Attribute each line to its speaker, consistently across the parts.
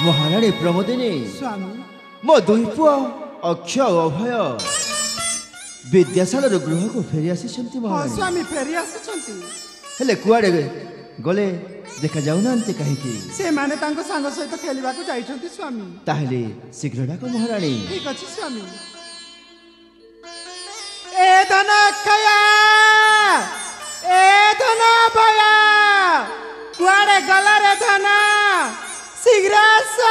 Speaker 1: महाराणी प्रमोदिनी
Speaker 2: स्वामी
Speaker 1: मो दुई पुआ अक्षय अभय विद्याशाला गृह को फेरी आसी
Speaker 2: हाँ स्वामी फेरी आसी
Speaker 1: हेले कुआडे गले देखा जाऊना कहीं
Speaker 2: से माने तांको सांग सहित खेलिबा को जाइछंती स्वामी
Speaker 1: ताहले शीघ्र डाको महाराणी
Speaker 2: ठीक अछि स्वामी ए धन खया ए धन भया कुआडे गला रे धन शीघ्र आसा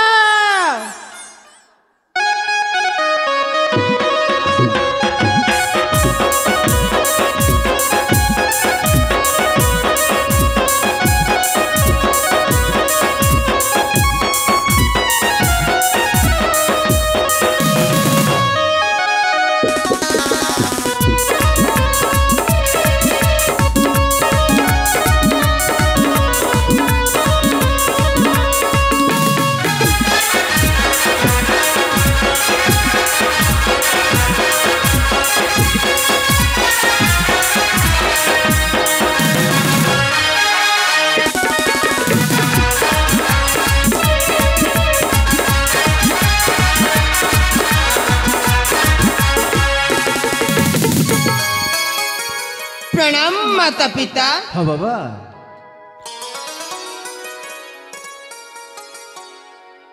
Speaker 3: प्रणाम माता पिता।
Speaker 1: हाँ बाबा।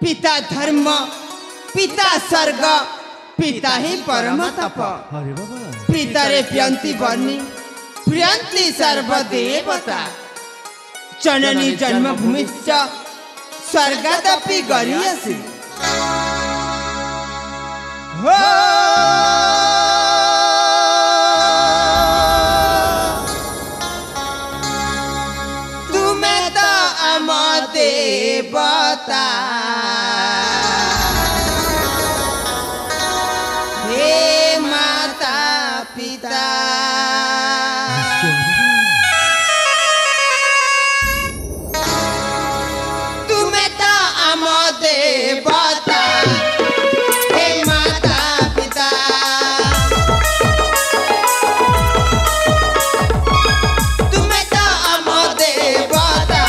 Speaker 3: पिता धर्म, पिता स्वर्ग, पिता ही परम तप।
Speaker 1: अरे बाबा।
Speaker 3: प्रीतरे प्रियंती वर्णी, प्रियंती सर्वदेवता। जननी जन्मभूमिश्च स्वर्गादपि गरीयसी। हो देवता हे माता पिता तुम्हें तो आम देवता हे माता पिता तुम्हें तो आम देवता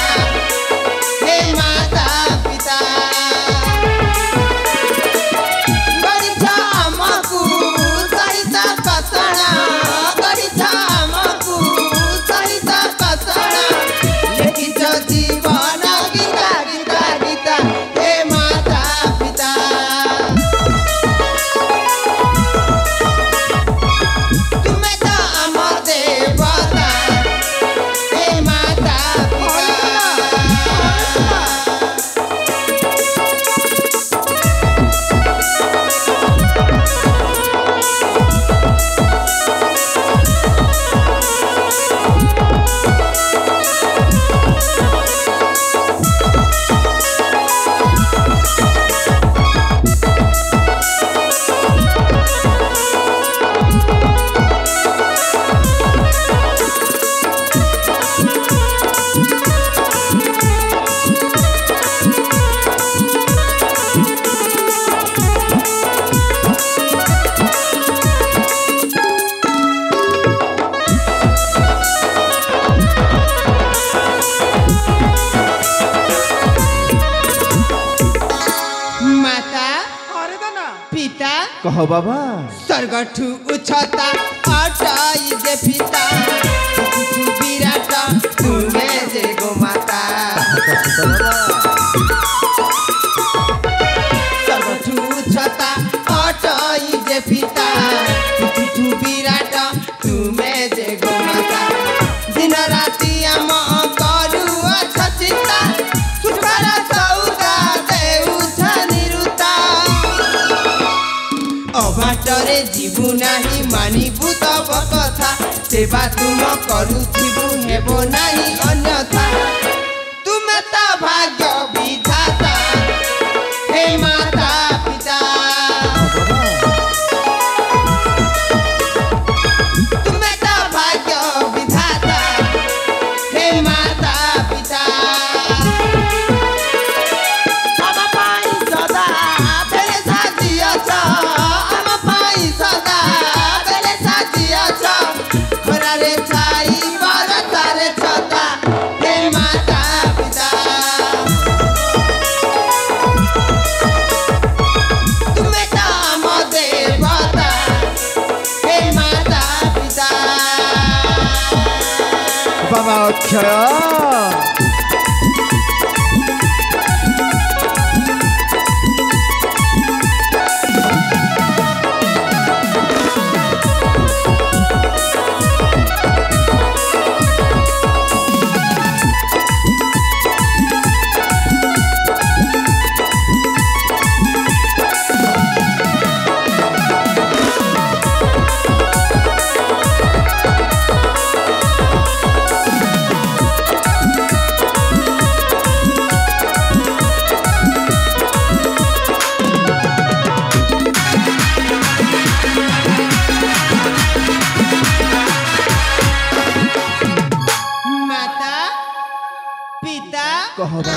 Speaker 1: कहो बाबा
Speaker 3: स्वर्गठु उछता अटाई जे पिता तू विराट तुम्हें जे गो माता स्वर्गठु उछता अटाई जे पिता तू विराट तुम्हें जे गो माता दिन राति आम करू अछचिता सुखरा सौदा देउछ निरुता अबाटरे जीवु नाही मानिबु तब कथा सेवा तुम करुथिबु हेबो नाही अन्यथा तुमे त भाग्य विधाता हे माता पिता तुमे त भाग्य विधाता हे माता पिता हम पाई सदा फेरे साजिया छ खरा रे छाई बार तारे छता हे माता
Speaker 1: ଅକ୍ଷୟ कह बाबा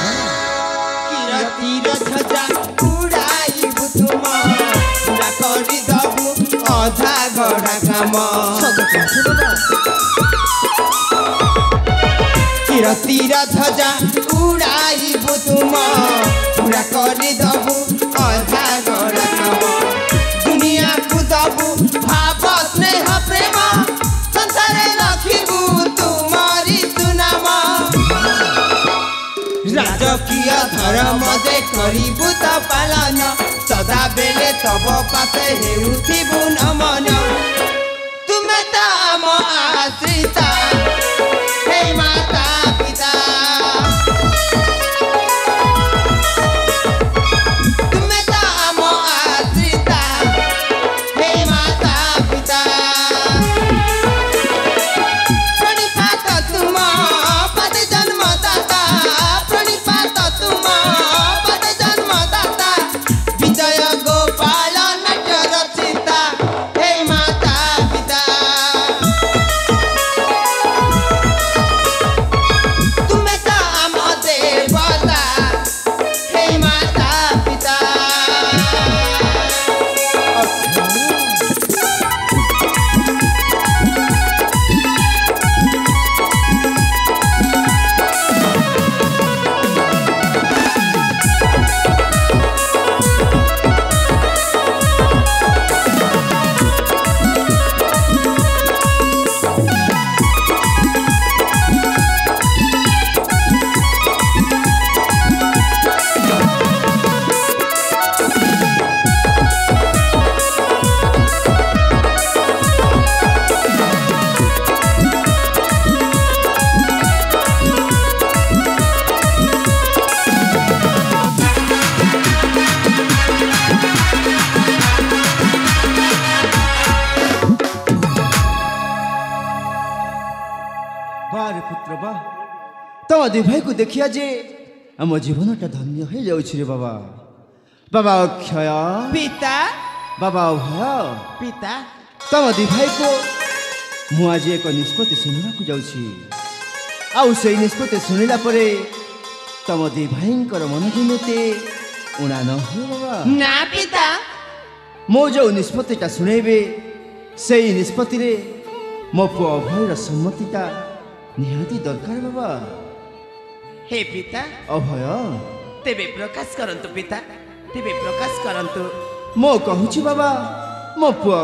Speaker 3: किरतीर ध्वजा उड़ाइबु तुम पूरा करि दबु अधा गढ़ा काम किरतीर ध्वजा उड़ाइबु तुम पूरा करि दबु अधा गढ़ा काम दुनिया को दबु भाव स्नेह प्रेम संसारे रखिबु तुमारी सुनाम राजकीय धर्म दे करिबु त पालन सदा बेले तब पाते हेउथिबु नमन तुमे त आम आश्रिता हे माता पिता तुमे त आम आश्रिता हे माता पिता प्रणिपात तुम पद जन्मदाता प्रणिपात तुम पद जन्मदाता विजय गोपाल नाट्य रचिता हे माता पिता तुमे त आम देवता हे माता पिता
Speaker 1: बारे पुत्र बा तम दुई भाई को देखिया जे आम जीवनटा धन्य हो जाउछि रे बाबा बाबा अक्षय
Speaker 3: पिता
Speaker 1: बाबा अभय
Speaker 3: पिता
Speaker 1: तम दुई भाई को मु आज एक निष्पत्ति शुणा को जाउछि आउ से निष्पत्ति शुणिला परे तम दुई भाईंकर मन जेमिते उणा न हो बाबा
Speaker 3: ना पिता
Speaker 1: मो जो निष्पत्तिटा शुणेबे से निष्पत्ति रे मो पुओ अभयर सम्मतिटा निहाती दरकार बाबा
Speaker 3: हे पिता
Speaker 1: अभय
Speaker 3: तेबे प्रकाश करंतु पिता तेबे प्रकाश करंतु
Speaker 1: मो कहूछि बाबा मो पुओ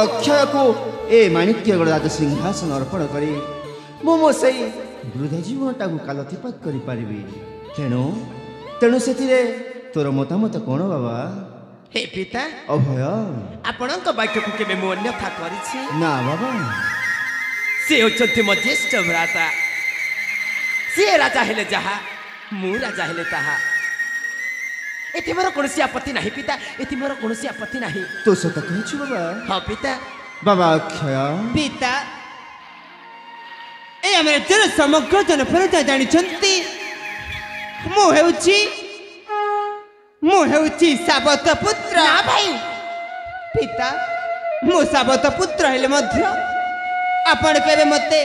Speaker 1: अक्षय को ए माणिक्यगढ़ राज सिंहासन अर्पण करी मो सही वृद्ध जीवनटा को कालतिपात करि पारिबी तेणु तेणु सेतिरे तोर मतामत कोन बाबा
Speaker 3: हे पिता
Speaker 1: अभय
Speaker 3: आपणक वाक्य को केबे मो अन्यथा करिछि
Speaker 1: ना बाबा
Speaker 3: से होचंती मो ज्येष्ठ भ्राता से राजा हेले जहा मु राजा हेले ताहा एति मोर कोनसी आपत्ति नाही पिता एति मोर कोनसी आपत्ति नाही
Speaker 1: तो सत कहछु बाबा
Speaker 3: हां पिता
Speaker 1: बाबा अक्षय
Speaker 3: पिता ए हमरे तेरे समग्र जन फरता जानि छंती मु हेउची साबत पुत्र ना भाई पिता मु साबत पुत्र हेले मध्य आपण केबे मते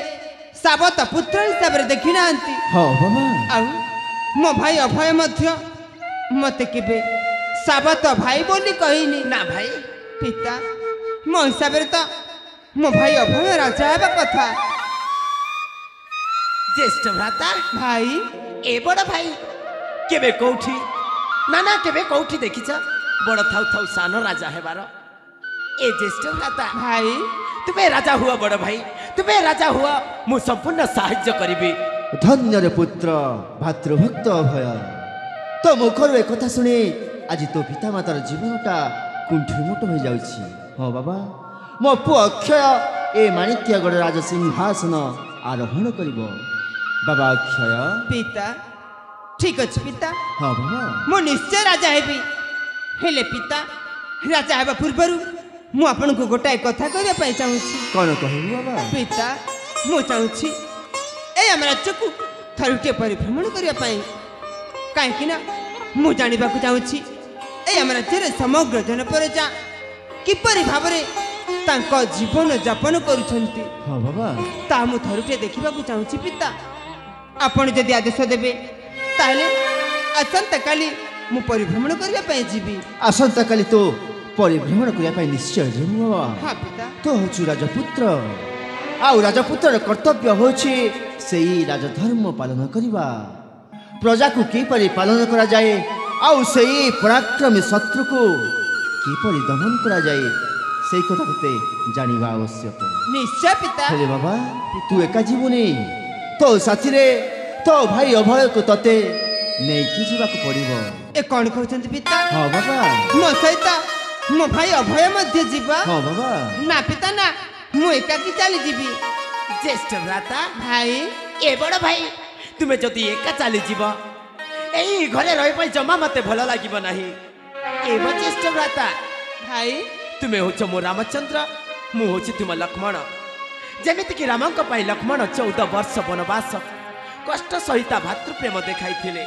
Speaker 3: साबत पुत्र हिसाब रे देखि नांती
Speaker 1: हां बाबा
Speaker 3: आउ मो भाई अभय मध्य मते केबे साबत भाई बोली कहिनी ना भाई पिता मो हिसाब रे तो मो भाई अभय राजा हेबा कथा ज्येष्ठ भ्राता भाई ए बड़ भाई केबे कोठी ना ना केबे कोठी देखिछ बड़ थाउ थाउ सान राजा हेबार ए ज्येष्ठ भ्राता भाई तुमे राजा हुआ बड़ भाई
Speaker 4: तुमे राजा हुआ मु संपूर्ण साहाय्य करिबी।
Speaker 1: धन्य रे पुत्र भातृभक्त अभय तो मुखर एक कथा शुणी आज तो पितामातार जीवनटा कुंठीमोट हो जाउछि। हाँ बाबा मो पुओ अक्षय ए माणिक्यगढ़ राज सिंहासन आरोहण करिबो। बाबा अक्षय
Speaker 3: पिता ठीक अछि पिता
Speaker 1: हाँ बाबा
Speaker 3: मु निश्चय राजा हेबी हेले पिता राजा हेबा पूर्वरु मु आपन को गोटाए कथा कहबा पई चाहूछि।
Speaker 1: कौन कहू बाबा?
Speaker 3: पिता मु चाहूछि ए हम राज्य को थरुटे परिभ्रमण करिया पई काहे ना मु जानिबा को चाहूछि ए हम राज्य रे समग्र जन प्रजा किपरि भाबरे तांको जीवन यापन करूछंती।
Speaker 1: हाँ बाबा
Speaker 3: ता मु थरुटे देखिबा को चाहूछि पिता आपण जदि आदेश देबे ताले असंत काली मु परिभ्रमण करिया पई जीबी।
Speaker 1: आसंता काली तो परिभ्रमण करिया निश्चय जीवु बाबा।
Speaker 3: हाँ पिता
Speaker 1: तो हूँ राजपुत्र आउ राजपुत्र कर्तव्य होछि सेई राजधर्म पालन करिबा। प्रजा को किपरि पालन करा जाए आउ सेई पराक्रमी शत्रु को किपरि दमन करा जाए सेई कथा तते जानिबा आवश्यक।
Speaker 3: निश्चय पिता
Speaker 1: हेले बाबा तू एका जीवनी तो साथी रे तो भाई अभय को तते नेकी जीवा को पड़िबो।
Speaker 3: ए कौन कहते पिता?
Speaker 1: हाँ बाबा
Speaker 3: मो सहित मो भाई अभय मध्य जीवा।
Speaker 1: हाँ बाबा
Speaker 3: ना पिता ना मु एकाकी चली जीवी।
Speaker 4: ज्येष्ठ भ्राता
Speaker 3: भाई
Speaker 4: ए बड़ भाई तुमे जदि एका चली जीव एई घरे रहि पई जमा मते भल लागिब नाही। ए बो ज्येष्ठ भ्राता
Speaker 3: भाई
Speaker 4: तुमे होछ मो रामचंद्र मु होछि तुम लक्ष्मण। जेमिति कि रामंक पई लक्ष्मण 14 वर्ष वनवास कष्ट सहिता भातृप्रेम देखाइथिले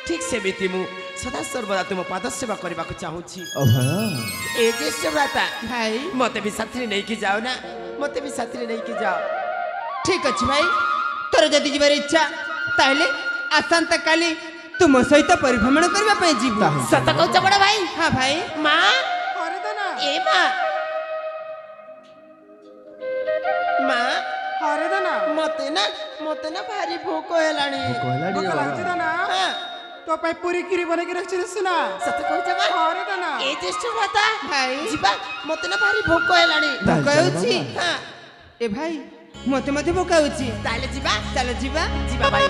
Speaker 4: ठीक सेमिति मु सदा सर्वदा तुम पाद सेवा करबा को चाहूछि।
Speaker 1: अभय
Speaker 4: ए ज्येष्ठ भ्राता
Speaker 3: भाई
Speaker 4: मते भी साथी नहीं कि जाओ ना मते भी साथी नहीं कि जाओ।
Speaker 3: ठीक अछि भाई तोर जदि जीवार इच्छा ताहले आसंता काली तुम सहित परिभ्रमण करबा पई जीवु।
Speaker 4: सत कहछ बड़ भाई?
Speaker 3: हाँ भाई
Speaker 4: मां
Speaker 2: हरे दना
Speaker 4: ए मां मां
Speaker 2: हरे दना
Speaker 4: मते ना भारी भूख हेलाणी।
Speaker 1: कहलाडी
Speaker 2: भूख
Speaker 1: रे
Speaker 2: लागछि
Speaker 1: बाबा
Speaker 2: दना
Speaker 4: हाँ,
Speaker 2: तो पई पूरी खीरी बने के रखछि सुना।
Speaker 4: सत कहछ मां?
Speaker 2: हरे दना
Speaker 4: ए ज्येष्ठ भ्राता
Speaker 3: भाई
Speaker 4: जीवा मते ना भारी भूख हेलाणी।
Speaker 1: ताल चल
Speaker 3: कहउछि
Speaker 1: बाबा।
Speaker 3: हाँ ए भाई मते मते भोकाउछि
Speaker 4: ताले जीवा
Speaker 3: चलो जीवा।
Speaker 4: जीवा भाई।